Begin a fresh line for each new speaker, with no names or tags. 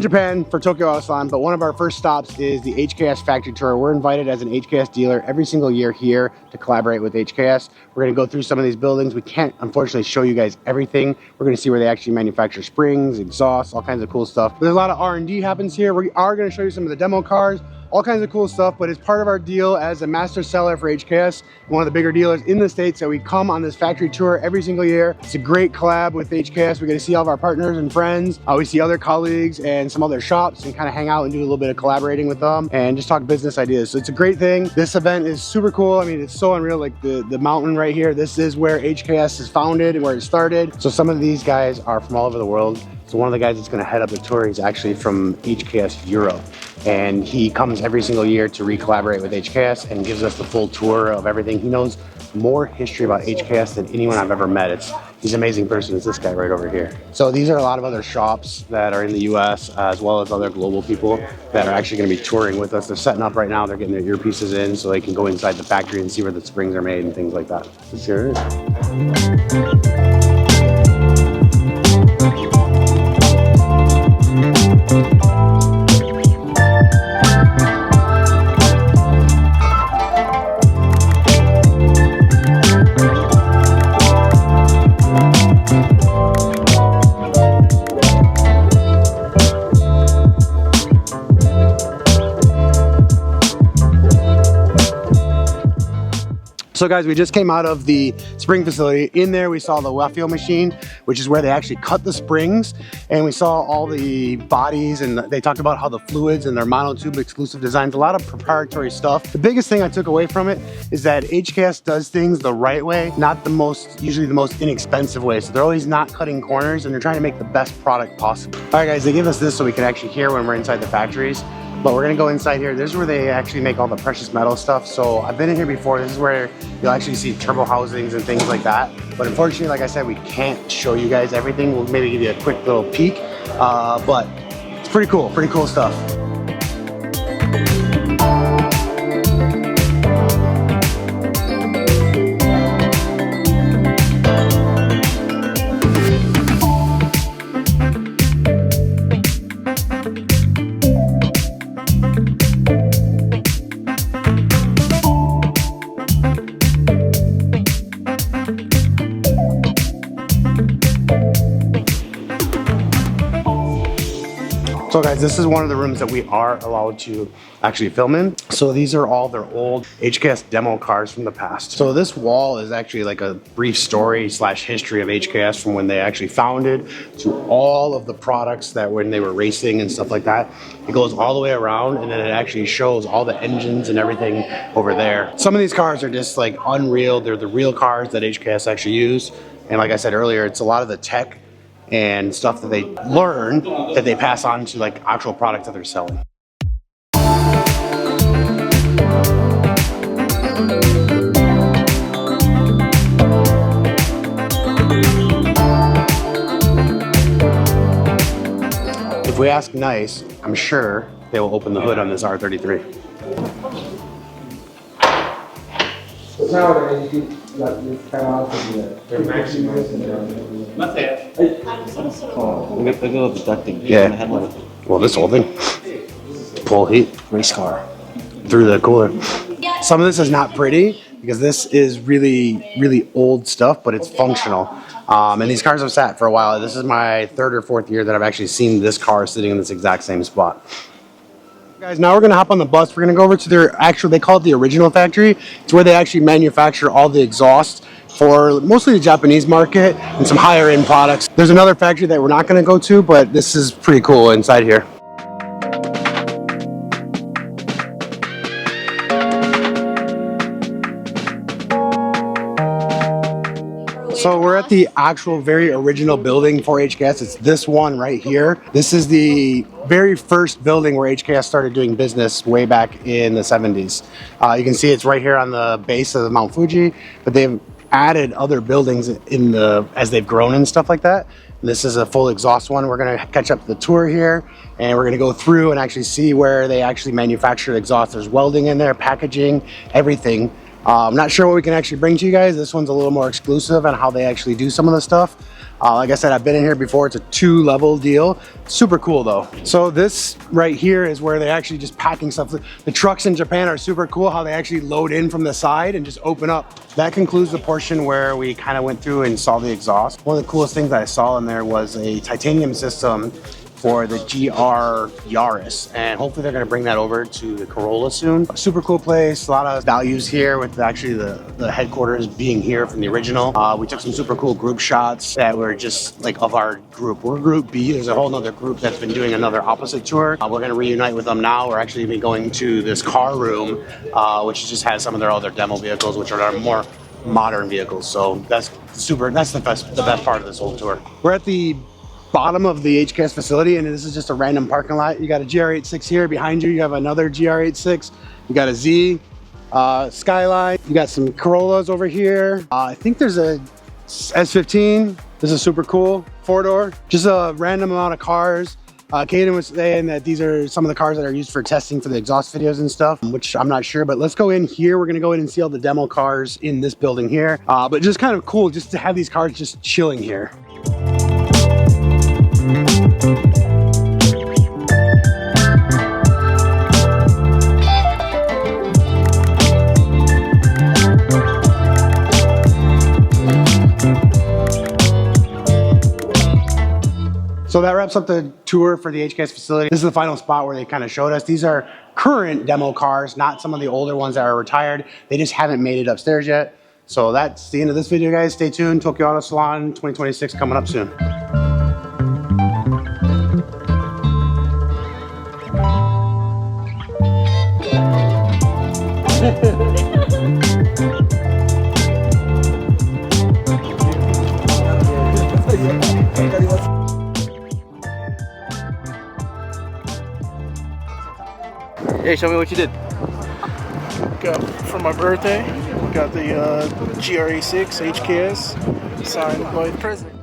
in Japan for Tokyo Auto, but one of our first stops is the HKS Factory Tour. We're invited as an HKS dealer every single year here to collaborate with HKS. We're going to go through some of these buildings. We can't, unfortunately, show you guys everything. We're going to see where they actually manufacture springs, exhausts, all kinds of cool stuff. There's a lot of R&D happens here. We are going to show you some of the demo cars, all kinds of cool stuff, but it's part of our deal as a master seller for HKS, one of the bigger dealers in the States, that we come on this factory tour every single year. It's a great collab with HKS. We get to see all of our partners and friends. We see other colleagues and some other shops and kind of hang out and do a little bit of collaborating with them and just talk business ideas. So it's a great thing. This event is super cool. I mean, it's so unreal. Like the mountain right here, this is where HKS is founded and where it started. So some of these guys are from all over the world. So one of the guys that's going to head up the tour, he's actually from HKS Europe, and he comes every single year to re-collaborate with HKS and gives us the full tour of everything. He knows more history about HKS than anyone I've ever met. He's an amazing person. It's this guy right over here. So these are a lot of other shops that are in the US, as well as other global people that are actually going to be touring with us. They're setting up right now. They're getting their earpieces in so they can go inside the factory and see where the springs are made and things like that. Let's hear it. So guys, we just came out of the spring facility. In there we saw the Wafio machine, which is where they actually cut the springs, and we saw all the bodies, and they talked about how the fluids and their monotube exclusive designs, a lot of proprietary stuff. The biggest thing I took away from it is that HKS does things the right way, not usually the most inexpensive way. So they're always not cutting corners, and they're trying to make the best product possible. All right guys, they give us this so we can actually hear when we're inside the factories. But we're gonna go inside here. This is where they actually make all the precious metal stuff. So I've been in here before. This is where you'll actually see turbo housings and things like that. But unfortunately, like I said, we can't show you guys everything. We'll maybe give you a quick little peek. But it's pretty cool stuff. So guys, this is one of the rooms that we are allowed to actually film in. So these are all their old HKS demo cars from the past. So this wall is actually like a brief story / history of HKS from when they actually founded to all of the products that when they were racing and stuff like that. It goes all the way around, and then it actually shows all the engines and everything over there. Some of these cars are just like unreal. They're the real cars that HKS actually used. And like I said earlier, it's a lot of the tech and stuff that they learn that they pass on to like actual products that they're selling. If we ask nice, I'm sure they will open the hood on this R33. Yeah. Well, this whole thing, full heat race car through the cooler. Some of this is not pretty because this is really old stuff, but it's functional. And these cars have sat for a while. This is my 3rd or 4th year that I've actually seen this car sitting in this exact same spot. Guys, now we're gonna hop on the bus. We're gonna go over to their they call it the original factory. It's where they actually manufacture all the exhausts for mostly the Japanese market and some higher end products. There's another factory that we're not gonna go to, but this is pretty cool inside here. So we're at the actual very original building for HKS. It's this one right here. This is the very first building where HKS started doing business way back in the 70s. You can see it's right here on the base of Mount Fuji, but they've added other buildings as they've grown and stuff like that. This is a full exhaust one. We're gonna catch up to the tour here, and we're gonna go through and actually see where they actually manufacture exhaust. There's welding in there, packaging, everything I'm not sure what we can actually bring to you guys. This one's a little more exclusive on how they actually do some of the stuff. Like I said, I've been in here before. It's a 2-level deal. Super cool though. So this right here is where they're actually just packing stuff. The trucks in Japan are super cool how they actually load in from the side and just open up. That concludes the portion where we kind of went through and saw the exhaust. One of the coolest things that I saw in there was a titanium system for the GR Yaris, and hopefully they're going to bring that over to the Corolla soon. Super cool place, a lot of values here with actually the headquarters being here from the original. We took some super cool group shots that were just like of our group. We're Group B. There's a whole nother group that's been doing another opposite tour. We're going to reunite with them now. We're actually going to be going to this car room, which just has some of their other demo vehicles, which are our more modern vehicles. So that's the best part of this whole tour. We're at the bottom of the HKS facility, and this is just a random parking lot. You got a GR86 here behind you. You have another GR86. You got a Z Skyline. You got some Corollas over here. I think there's a S15. This is super cool. 4-door. Just a random amount of cars. Caden was saying that these are some of the cars that are used for testing for the exhaust videos and stuff, which I'm not sure, but let's go in here. We're gonna go in and see all the demo cars in this building here. But just kind of cool just to have these cars just chilling here. So that wraps up the tour for the HKS facility. This is the final spot where they kind of showed us. These are current demo cars, not some of the older ones that are retired. They just haven't made it upstairs yet. So that's the end of this video, guys. Stay tuned. Tokyo Auto Salon 2026 coming up soon.
Hey, show me what you did.
Got for my birthday, got the GRA6 HKS signed by the president.